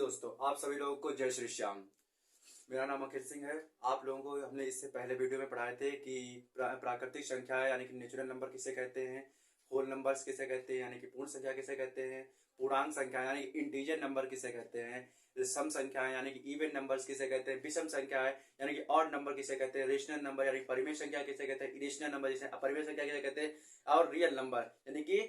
दोस्तों, आप सभी लोगों को जय श्री श्याम। मेरा नाम अखिल सिंह है। आप लोगों को हमने इससे पहले वीडियो में पढ़ाए थे कि प्राकृतिक संख्या यानी कि नेचुरल नंबर किसे कहते हैं, होल नंबर्स किसे कहते हैं यानी कि पूर्ण संख्या किसे कहते हैं, पूर्णांक संख्या यानी कि इंटीजर नंबर किसे कहते हैं, सम संख्या यानी कि इवन नंबर्स किसे कहते हैं, विषम संख्या यानी कि ऑड नंबर किसे कहते हैं, रेशनल नंबर यानी कि परिमेय संख्या किसे कहते हैं, इरेशनल नंबर जिसे अपरिमेय संख्या किसे कहते हैं, और रियल नंबर यानी कि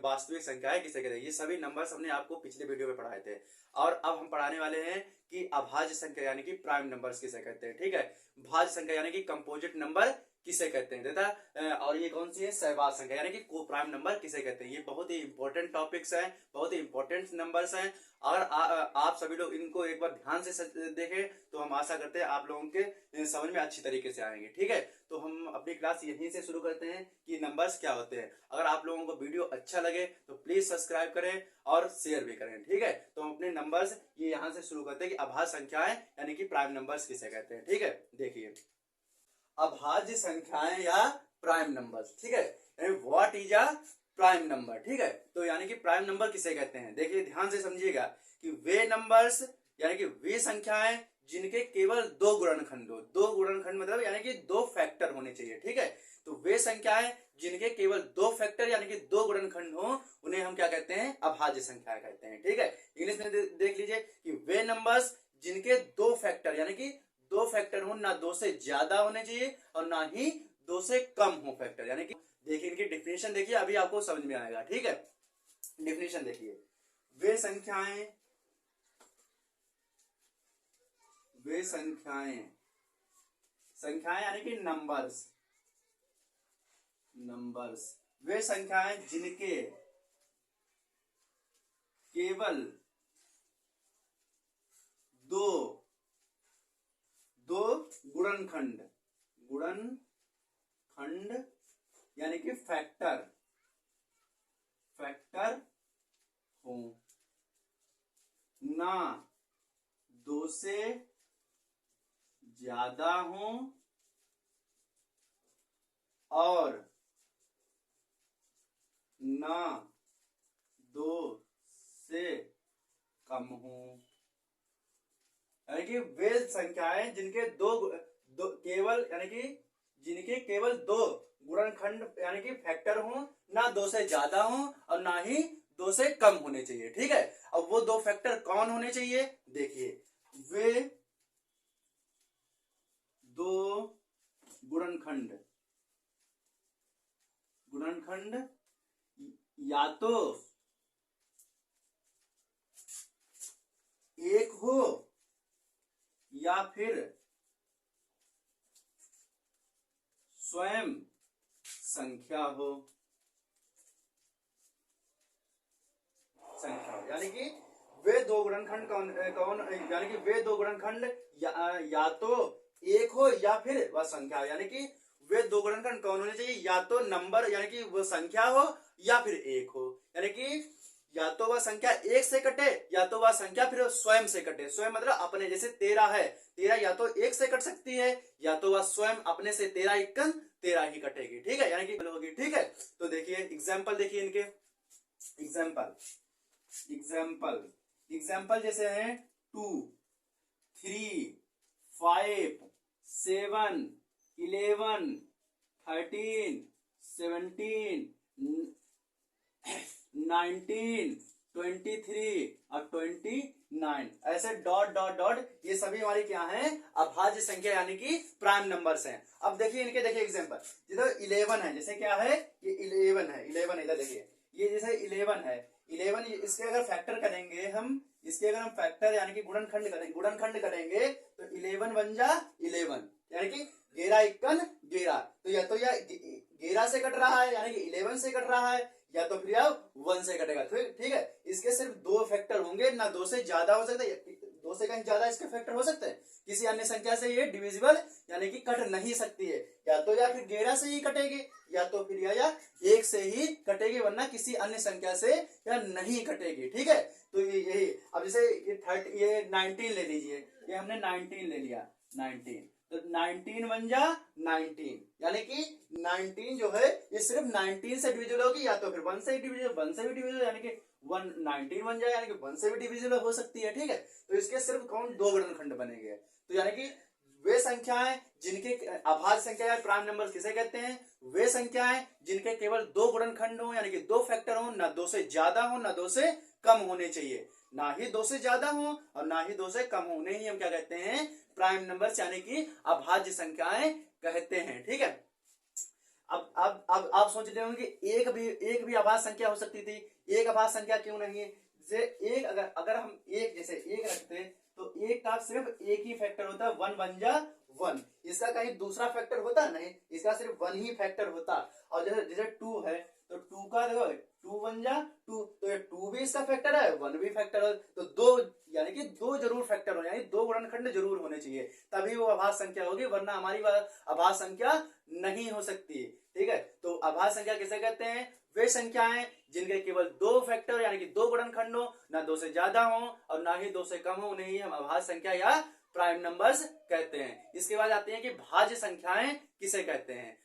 वास्तविक संख्याएं किसे कहते हैं। ये सभी नंबर्स हमने आपको पिछले वीडियो में पढ़ाए थे और अब हम पढ़ाने वाले हैं कि अभाज्य संख्या यानी कि प्राइम नंबर्स किसे कहते हैं। ठीक है, भाज्य संख्या यानी कि कंपोजिट नंबर किसे कहते हैं देता। और ये कौन सी है, सहवाज संख्या यानी कि को प्राइम नंबर किसे कहते हैं। ये बहुत ही इंपॉर्टेंट टॉपिक्स हैं, बहुत ही इंपॉर्टेंट नंबर्स हैं। अगर आप सभी लोग इनको एक बार ध्यान से देखें तो हम आशा करते हैं आप लोगों के समझ में अच्छी तरीके से आएंगे। ठीक है, तो हम अपनी क्लास यहीं से शुरू करते हैं कि नंबर्स क्या होते हैं। अगर आप लोगों को वीडियो अच्छा लगे तो प्लीज सब्सक्राइब करें और शेयर भी करें। ठीक है, तो हम अपने नंबर्स ये यहाँ से शुरू करते हैं कि अभाज्य संख्याएं यानी कि प्राइम नंबर्स किसे कहते हैं। ठीक है, देखिए अभाज्य संख्याएं या प्राइम नंबर्स। ठीक है, what is a prime number. ठीक है, तो यानी कि प्राइम नंबर किसे कहते हैं, देखिए ध्यान से समझिएगा कि वे नंबर्स यानी कि वे संख्याएं जिनके केवल दो गुणनखंड हो। दो गुणनखंड मतलब यानी कि दो फैक्टर होने चाहिए। ठीक है, तो वे संख्याएं जिनके केवल दो फैक्टर यानी कि दो गुणनखंड हो उन्हें हम क्या कहते हैं, अभाज्य संख्या कहते हैं। ठीक है, इंग्लिश में देख लीजिए कि वे नंबर्स जिनके दो फैक्टर यानी कि दो फैक्टर हो, ना दो से ज्यादा होने चाहिए और ना ही दो से कम हो फैक्टर। यानी कि देखिए इनकी डिफिनेशन देखिए, अभी आपको समझ में आएगा। ठीक है, डिफिनेशन देखिए, वे संख्याएं संख्याएं यानी कि नंबर्स वे संख्याएं जिनके केवल दो गुणनखंड यानी कि फैक्टर हो, ना दो से ज्यादा हो और ना दो से कम हो। यानी कि वे संख्याएं जिनके केवल यानी कि जिनके केवल दो गुणनखंड यानी कि फैक्टर हो, ना दो से ज्यादा हो और ना ही दो से कम होने चाहिए। ठीक है, अब वो दो फैक्टर कौन होने चाहिए, देखिए वे दो गुणनखंड या तो एक हो या फिर स्वयं संख्या हो। यानी कि वे दो गुणनखंड कौन यानी कि वे दो गुणनखंड या तो एक हो या फिर वह संख्या। यानी कि वे दो गुणनखंड कौन होने चाहिए, या तो नंबर यानी कि वह संख्या हो या फिर एक हो। यानी कि या तो वह संख्या एक से कटे या तो वह संख्या फिर स्वयं से कटे। स्वयं मतलब अपने, जैसे 13 है, 13 या तो एक से कट सकती है या तो वह स्वयं अपने से 13 इक्कन 13 ही कटेगी। ठीक है, यानी कि होगी। ठीक है, तो देखिए एग्जाम्पल देखिए इनके एग्जाम्पल जैसे हैं 2, 3, 5, 7, 11, 13, 17, 19, 23 और 29 ऐसे डॉट डॉट डॉट, ये सभी हमारी क्या हैं, अभाज्य संख्या यानी कि प्राइम नंबर्स हैं। अब देखिए इनके, देखिए एग्जांपल, जैसे 11 है, जैसे क्या है, ये 11 है, 11 इधर देखिए, ये जैसे 11 है, 11 इसके अगर फैक्टर करेंगे हम, इसके अगर हम फैक्टर यानी कि गुणनखंड करेंगे तो 11 बन जा 11 यानी कि 11 इक्कन 11। तो या तो 11 से कट रहा है यानी कि 11 से कट रहा है या तो फिर अब 1 से कटेगा। ठीक है, इसके सिर्फ दो फैक्टर होंगे, ना दो से ज्यादा हो सकता है, दो से कहीं ज्यादा इसके फैक्टर हो सकते हैं। किसी अन्य संख्या से ये डिविजिबल यानी कि कट नहीं सकती है, या तो या फिर 11 से ही कटेगी या तो फिर या 1 से ही कटेगी, वरना किसी अन्य संख्या से या नहीं कटेगी। ठीक है, तो यही। अब जैसे ये 19 ले लीजिए, ये हमने 19 ले लिया, 19 तो 19 बन जा 19 यानी कि 19 जो है ये सिर्फ 19 से डिविजिबल होगी, या तो फिर 1 से डिविजिबल, 1 से भी डिविजिबल यानी कि 19 बन जाए, यानी कि 1 से भी डिविजिबल हो सकती है। ठीक है, तो इसके सिर्फ कौन 2 गुणनखंड बनेंगे। तो यानी कि वे संख्याएं जिनके अभाज्य संख्या या प्राइम नंबर किसे कहते हैं, वे संख्याएं जिनके केवल 2 गुणनखंड हो, यानी कि 2 फैक्टर हो, ना 2 से ज्यादा हो ना 2 से कम होने चाहिए, ना ही 2 से ज्यादा हो और ना ही 2 से कम हो, उन्हें ही हम क्या कहते हैं, प्राइम नंबर्स यानी कि अभाज्य संख्याएं कहते हैं। ठीक है, अब आप सोच रहे होंगे कि एक भी अभाज्य संख्या हो सकती थी, एक अभाज्य संख्या क्यों नहीं है। जैसे एक अगर हम एक जैसे एक रखते तो एक का सिर्फ एक ही फैक्टर होता, 1 बन जा 1, इसका कहीं दूसरा फैक्टर होता नहीं, इसका सिर्फ 1 ही फैक्टर होता। और जैसे 2 है तो 2 का देखो 2 बन जा 2, तो ये 2 भी इसका फैक्टर है, 1 भी फैक्टर है, तो 2 यानी कि 2 जरूर फैक्टर हो, यानी 2 गुणनखंड जरूर होने चाहिए, तभी वो अभाज्य संख्या होगी, वरना हमारी अभाज्य संख्या नहीं हो सकती। ठीक है, तो अभाज्य संख्या किसे कहते हैं, वे संख्याएं जिनके केवल 2 फैक्टर यानी कि 2 गुणनखंड हो, ना 2 से ज्यादा हो और ना ही 2 से कम हो, उन्हें ही हम अभाज्य संख्या या प्राइम नंबर्स कहते हैं। इसके बाद आते हैं कि भाज्य संख्याएं किसे कहते हैं।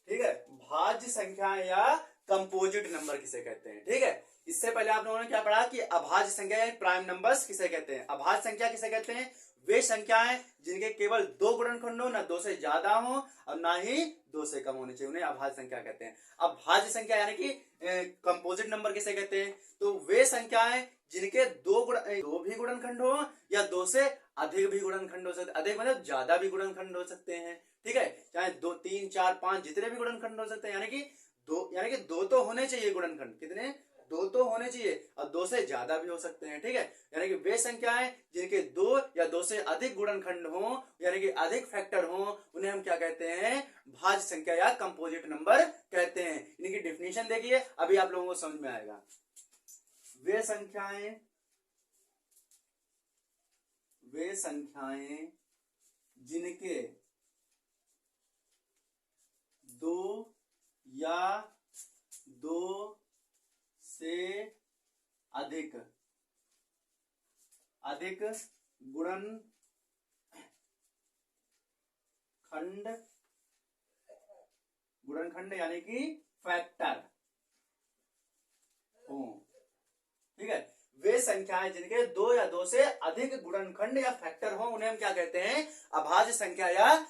ठीक है, भाज्य संख्याएं या कंपोजिट नंबर किसे कहते हैं। ठीक है, इससे पहले आप लोगों ने क्या पढ़ा कि अभाज्य संख्या या प्राइम नंबर्स किसे कहते हैं। अभाज्य संख्या किसे कहते हैं, वे संख्याएं जिनके केवल 2 गुणनखंड हो, ना 2 से ज्यादा हो और ना ही 2 से कम होने चाहिए, उन्हें अभाज्य संख्या कहते हैं। अब भाज्य संख्या यानी कि कंपोजिट नंबर किसे कहते हैं, तो वे संख्याएं जिनके 2 भी गुणनखंड हो या 2 से अधिक भी गुणनखंड हो सकते, अधिक मतलब ज्यादा भी गुणनखंड हो सकते हैं। ठीक है, चाहे 2 3 4 5 जितने भी गुणनखंड हो सकते हैं, यानी कि दो तो होने चाहिए गुणनखंड, कितने 2 तो होने चाहिए और 2 से ज्यादा भी हो सकते हैं। ठीक है, यानी कि वे संख्याएं जिनके 2 या 2 से अधिक गुणनखंड हो, यानी कि अधिक फैक्टर हो, उन्हें हम क्या कहते हैं, भाज्य संख्या या कंपोजिट नंबर कहते हैं। इनकी डेफिनेशन देखिए, अभी आप लोगों को समझ में आएगा। वे संख्याएं जिनके 2 या 2 से अधिक गुणनखंड यानी कि फैक्टर हो। ठीक है, वे संख्याएं जिनके 2 या 2 से अधिक गुणनखंड या फैक्टर हो, उन्हें हम क्या कहते हैं, अभाज्य संख्या या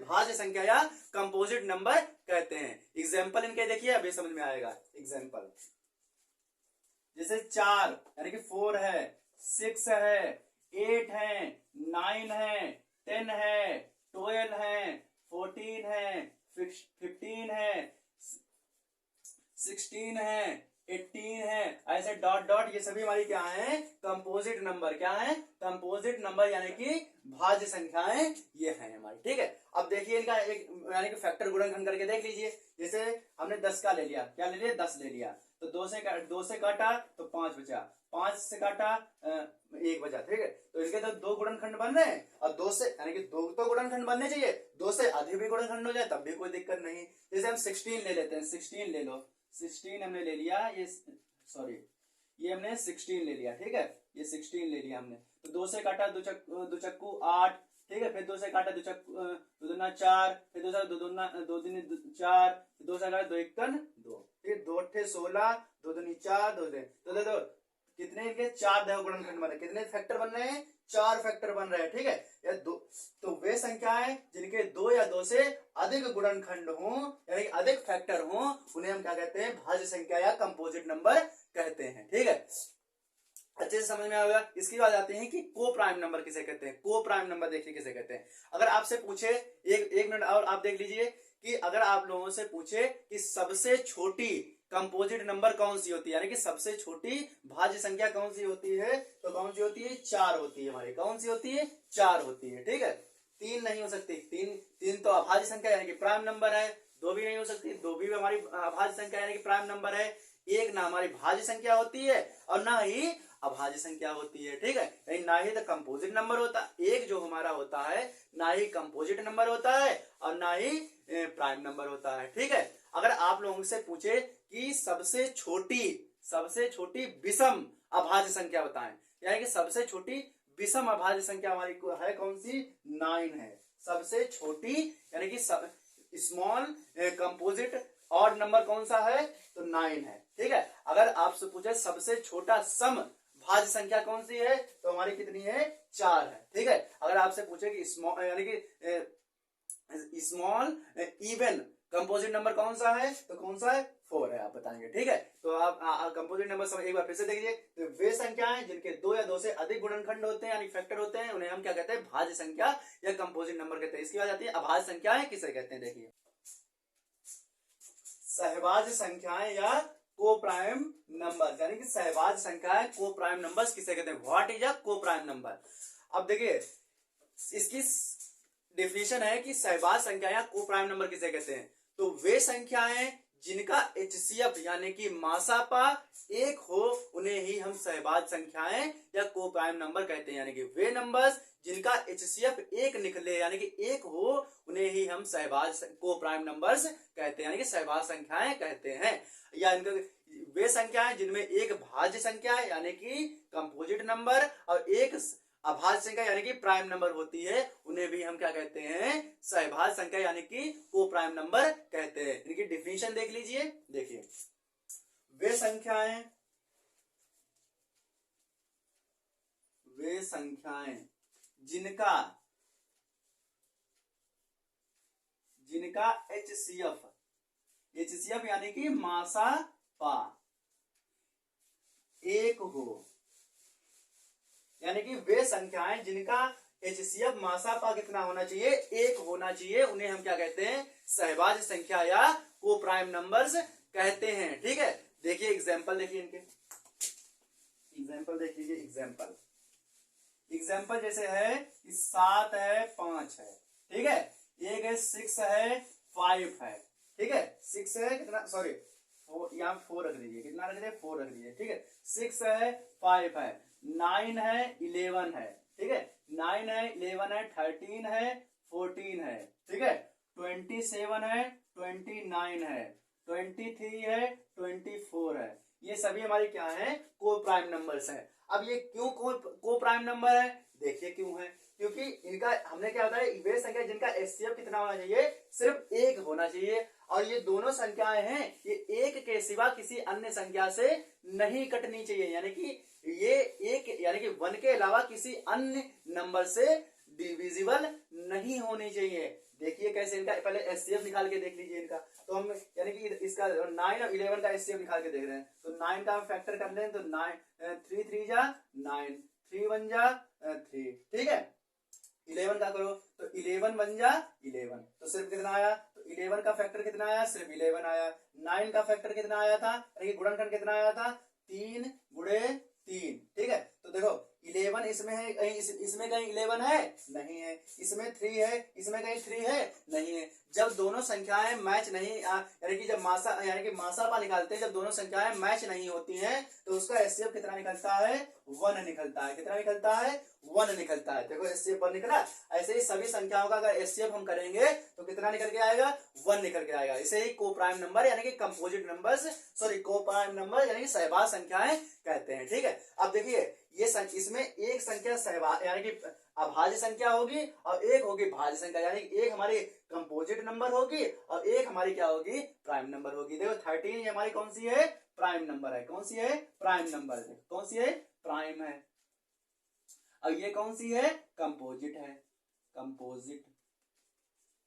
भाज्य संख्या या कंपोजिट नंबर कहते हैं। एग्जाम्पल इनके देखिए, अभी समझ में आएगा। एग्जाम्पल जैसे 4 यानी कि 4 है, 6 है, 8 है, 9 है, 10 है, 12 है, 14 है, 15 है, 16 है, 18 है, ऐसे डॉट डॉट, ये सभी हमारी क्या है, कंपोजिट नंबर। क्या है, कंपोजिट नंबर यानी कि भाज्य संख्याएं ये हैं हमारी। ठीक है, अब देखिए इनका एक यानी कि फैक्टर गुणनखंड करके देख लीजिए। जैसे हमने 10 का ले लिया, क्या ले लिया, 10 ले लिया, तो 2 से काटा तो 5 बचा, 5 से काटा 1 बचा। ठीक है, तो इनके तो 2 गुणनखंड बन रहे हैं और 2 से यानी कि 2 तो गुणनखंड बनने चाहिए, 2 से अधिक भी गुणनखंड हो जाए तब भी कोई दिक्कत नहीं। जैसे हम 16 ले लेते हैं, 16 ले लो, 16 हमने ले लिया, ये हमने 16 ले लिया। ठीक है, ये 16 ले लिया हमने, तो 2 से काटा 2 चक्कू 8। ठीक है, फिर 2 से काटा 2 दूना 4, फिर 2 दूना 2 दूनी 4, 2 से काटा 2 एकन 2, फिर 2 अट्ठे 16, 2 दूनी 4, 2 दे तो देखो कितने इनके 4 गुणनखंड बन रहे, कितने फैक्टर बन रहे हैं, 4 फैक्टर बन रहे हैं। ठीक है, या 2, तो वे संख्याएं जिनके 2 या 2 से अधिक गुणनखंड हो यानी अधिक फैक्टर हो, उन्हें हम क्या कहते हैं, भाज्य संख्या या कंपोजिट नंबर कहते हैं। ठीक है, अच्छे से समझ में आ गया। इसकी बात आते हैं कि को प्राइम नंबर किसे कहते हैं। को प्राइम नंबर देखिए किसे कहते हैं। अगर आपसे पूछे, एक मिनट और आप देख लीजिए कि अगर आप लोगों से पूछे कि सबसे छोटी कंपोजिट नंबर कौन सी होती है, यानी कि सबसे छोटी भाज्य संख्या कौन सी होती है, तो कौन सी होती है, 4 होती है हमारी। कौन सी होती है, 4 होती है। ठीक है, 3 नहीं हो सकती, 3 तो अभाज्य संख्या यानी कि प्राइम नंबर है। 2 भी नहीं हो सकती, 2 भी हमारी अभाज्य संख्या यानी कि प्राइम नंबर है। 1 ना हमारी भाज्य संख्या होती है और ना ही अभाज्य संख्या होती है। ठीक है, ना ही तो कंपोजिट नंबर होता, एक जो हमारा होता है ना ही कंपोजिट नंबर होता है और ना ही प्राइम नंबर होता है। ठीक है, अगर आप लोगों से पूछे कि सबसे छोटी विषम अभाज्य संख्या बताएं, यानी कि सबसे छोटी विषम अभाज्य संख्या हमारी है कौन सी, 9 है। सबसे छोटी यानी कि स्मॉल कंपोजिट ऑड नंबर कौन सा है, तो 9 है। ठीक है। अगर आपसे पूछे सबसे छोटा सम भाज्य संख्या कौन सी है, तो हमारी कितनी है, 4 है। ठीक है। अगर आपसे पूछे कि स्मॉल यानी कि स्मॉल इवन कंपोजिट नंबर कौन सा है, तो कौन सा है, 4 है, आप बताएंगे। ठीक है। तो आप कंपोजिट नंबर एक बार फिर से देखिए, तो वे संख्याएं जिनके 2 या 2 से अधिक गुणनखंड होते हैं यानी फैक्टर होते हैं, उन्हें हम क्या कहते हैं, भाज्य संख्या या कंपोजिट नंबर कहते हैं। इसकी बात आती है अभाज्य संख्याएं किसे कहते हैं, देखिए सहभाज्य संख्याएं या को प्राइम नंबर, यानी कि सहभाज्य संख्याएं को प्राइम नंबर्स किसे कहते हैं, व्हाट इज अ को प्राइम नंबर। अब देखिए इसकी डेफिनेशन है कि सहभाज्य संख्या या को प्राइम नंबर किसे कहते हैं, तो वे संख्याएं जिनका HCF यानी कि मासापा 1 हो उन्हें ही हम सहभाज्य संख्याएं या को प्राइम नंबर कहते हैं। यानी कि वे नंबर्स जिनका HCF 1 निकले यानी कि 1 हो उन्हें ही हम सहभाज्य को प्राइम नंबर्स कहते हैं, यानी कि सहभाज्य संख्याएं कहते हैं। या इनका वे संख्याएं जिनमें एक भाज्य संख्या यानी कि कंपोजिट नंबर और एक अभाज्य संख्या यानी कि प्राइम नंबर होती है, उन्हें भी हम क्या कहते हैं, सहभाज्य संख्या यानी कि को प्राइम नंबर कहते हैं। इनकी डिफिनेशन देख लीजिए, देखिए वे संख्याएं जिनका HCF यानी कि मासापा 1 हो, यानी कि वे संख्याएं जिनका HCF मासापा कितना होना चाहिए, 1 होना चाहिए, उन्हें हम क्या कहते हैं, सहभाज्य संख्या या को प्राइम नंबर्स कहते हैं। ठीक है। देखिए एग्जाम्पल देखिए, इनके एग्जाम्पल देख लीजिए। एग्जाम्पल जैसे है कि 7 है 5 है, ठीक है, एक है 6 है 5 है, ठीक है, 6 है कितना, सॉरी यहाँ 4 रख दीजिए, कितना रख दीजिए, 4 रख दीजिए। ठीक है, 6 है 5 है, 9 है 11 है, ठीक है, 9 है 11 है, 13 है 14 है, ठीक है, 27 है 29 है, 23 है 24 है। ये सभी हमारी क्या है, को प्राइम नंबर्स है। अब ये क्यों को प्राइम नंबर है, देखिए क्यों है, क्योंकि इनका हमने क्या बताया, वे संख्या जिनका HCF कितना होना चाहिए, सिर्फ 1 होना चाहिए, और ये दोनों संख्याएं हैं ये 1 के सिवा किसी अन्य संख्या से नहीं कटनी चाहिए, यानी कि ये 1 यानी कि 1 के अलावा किसी अन्य नंबर से डिविजिबल नहीं होनी चाहिए। देखिए कैसे, इनका पहले HCF निकाल के देख लीजिए इनका, तो हम यानी कि इसका 9 और 11 का HCF निकाल के देख रहे हैं, तो 9 का हम फैक्टर कर लें तो 9 3 3 जा 9, 3 1 जा 3, ठीक है। 11 का करो तो 11 1 जा 11, तो सिर्फ कितना आया, तो 11 का फैक्टर कितना आया, सिर्फ 11 आया। 9 का फैक्टर कितना आया था, यानी गुणनखंड कितना आया था, 3 गुणे 3, ठीक है। तो देखो 11 इसमें है, कहीं इसमें कहीं 11 है नहीं है, इसमें 3 है, इसमें कहीं 3 है नहीं है। जब दोनों संख्याएं मैच नहीं यानी कि जब यानी कि मासापा निकालते हैं, जब दोनों संख्याएं मैच नहीं होती हैं तो उसका HCF कितना निकलता है, 1 निकलता है। कितना निकलता है, 1 निकलता है। देखो HCF 1 निकला। ऐसे ही सभी संख्याओं का अगर HCF हम करेंगे तो कितना निकल के आएगा, 1 निकल के आएगा। इसे ही को प्राइम नंबर यानी कि कंपोजिट नंबर्स, सॉरी को प्राइम नंबर यानी कि सहभाज्य संख्याएं कहते हैं। ठीक है। अब देखिए ये इसमें एक संख्या सहभाज्य यानी कि अभाज्य संख्या होगी और एक होगी भाज्य संख्या, यानी कि एक हमारी कंपोजिट नंबर होगी और एक हमारी क्या होगी, प्राइम नंबर होगी। देखो 13 ये हमारी कौन सी है, प्राइम नंबर है। कौन सी है, प्राइम नंबर है। कौन सी है, प्राइम है। और ये कौन सी है, कंपोजिट है। कंपोजिट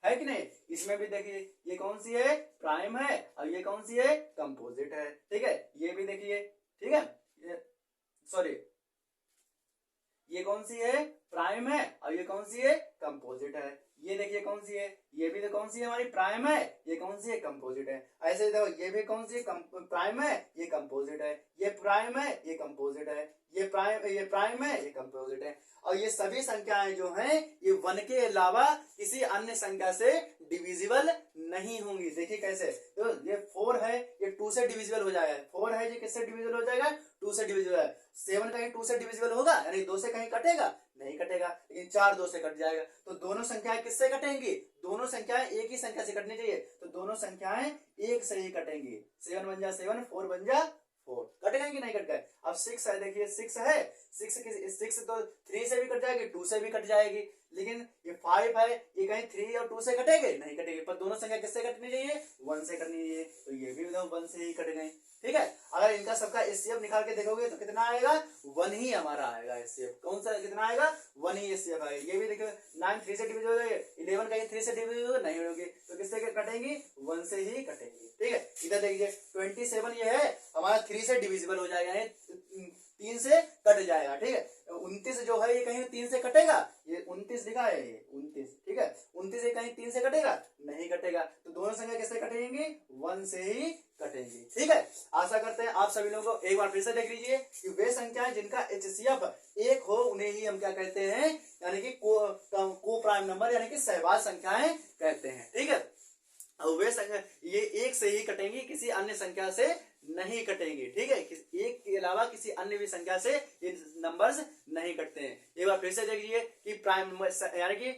है कि नहीं। इसमें भी देखिए ये कौन सी है, प्राइम है, और ये कौन सी है, कंपोजिट है। ठीक है, ये भी देखिए, ठीक है, सॉरी ये कौन सी है, प्राइम है, और ये कौन सी है, कंपोजिट है। ये देखिए कौन सी है, ये भी तो कौन सी है, हमारी प्राइम है, ये कौन सी है, कंपोजिट है। ऐसे देखो ये भी कौन सी प्राइम है, ये कंपोजिट है, ये प्राइम है, ये कंपोजिट है, ये प्राइम है, ये कंपोजिट है। और ये सभी संख्याएं जो हैं ये 1 के अलावा किसी अन्य संख्या से डिविजिबल नहीं होंगी। देखिए कैसे, तो ये 4 है, ये 2 से डिविजिबल हो जाएगा। 4 है, ये किससे डिविजिबल हो जाएगा, 2 से डिविजिबल है। 7 कहीं 2 से डिविजिबल होगा, यानी 2 से कहीं कटेगा नहीं कटेगा, लेकिन 4 2 से कट जाएगा। तो दोनों संख्याएं किससे कटेंगी, दोनों संख्याएं एक ही संख्या से कटनी चाहिए, तो दोनों संख्याएं एक से ही कटेंगी। 7 1 जा 7, 4 1 जा 4, कट गए कि नहीं कट गए। अब 6 है, देखिए 6 है, 6 तो 3 से भी कट जाएगी, 2 से भी कट जाएगी, लेकिन ये 5 है, ये कहीं 3 और 2 से कटेंगे नहीं कटेंगे, पर दोनों संख्या किससे कटनी चाहिए, 1 से कटनी चाहिए, तो ये भी एकदम 1 से ही कट गए। ठीक है, अगर इनका सबका एचसीएफ निकाल के देखोगे तो कितना आएगा, 1 ही हमारा आएगा एचसीएफ। कौन सा कितना आएगा, 1 ही एचसीएफ आएगा। ये भी देखो 9 3 से डिविजन हो जाएगा, 11 कहीं 3 से डिविजन होगा नहीं होगी, तो किससे कटेंगी, 1 से ही कटेंगी। ठीक है, इधर देखिए 27 ये है हमारा 3 से डिविजिबल हो जाएगा, यानी 3 से कट जाएगा। ठीक है, 29 जो है ये कहीं 3 से कटेगा, ये 29 लिखा है, ये 29। ठीक है, 29 ये कहीं 3 से कटेगा नहीं कटेगा, तो दोनों संख्या किससे कटेंगी, 1 से ही कटेंगी। ठीक है, आशा करते हैं आप सभी लोगों को एक बार फिर से देख लीजिए कि वे संख्याएं जिनका एचसीएफ 1 हो उन्हें ही हम क्या कहते हैं, यानी कि को प्राइम नंबर यानी कि सहवाज संख्याएं कहते हैं। ठीक है, और वे संख्या ये 1 से ही कटेंगी, किसी अन्य संख्या से नहीं कटेंगी। ठीक है, 1 के अलावा किसी अन्य भी संख्या से ये नंबर्स नहीं कटते हैं। एक बार फिर से देखिए कि प्राइम नंबर यानी कि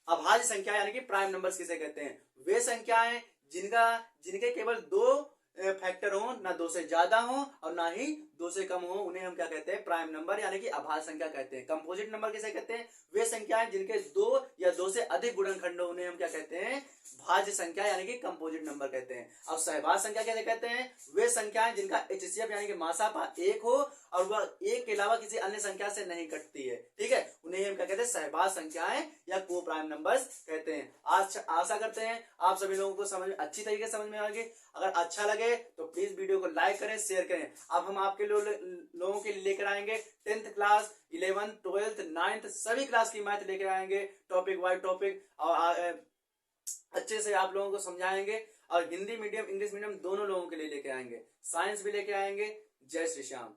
अभाज्य संख्या यानी कि प्राइम नंबर्स किसे कहते हैं, वे संख्याएं जिनके केवल 2 फैक्टर हो, ना 2 से ज्यादा हो और ना ही 2 से कम हो, उन्हें हम क्या कहते हैं, प्राइम नंबर यानी कि अभाज्य संख्या कहते हैं। कंपोजिट नंबर किसे कहते हैं, वे संख्याएं जिनके 2 या 2 से अधिक गुणनखंड हो, उन्हें हम क्या कहते हैं, भाज्य संख्या यानी कि कंपोजिट नंबर कहते हैं। अब सहवाज संख्या कैसे कहते हैं, वे संख्याएं जिनका एचसीएफ यानी कि मासापा 1 हो और वह 1 के अलावा किसी अन्य संख्या से नहीं कटती है। ठीक है, उन्हें हम क्या कहते हैं, सहवाज संख्याएं या को प्राइम नंबर्स कहते हैं। आज आशा करते हैं आप सभी लोगों को समझ अच्छी तरीके से समझ में आ गई। अगर अच्छा लगे तो प्लीज वीडियो को लाइक करें, शेयर करें। अब हम आपके लोगों के लिए लेकर आएंगे 10th class, 11th, 12th, 9th सभी क्लास की मैथ लेकर आएंगे, टॉपिक वाइज टॉपिक, और अच्छे से आप लोगों को समझाएंगे। और हिंदी मीडियम इंग्लिश मीडियम दोनों लोगों के लिए लेके आएंगे, साइंस भी लेके आएंगे। जय श्री श्याम।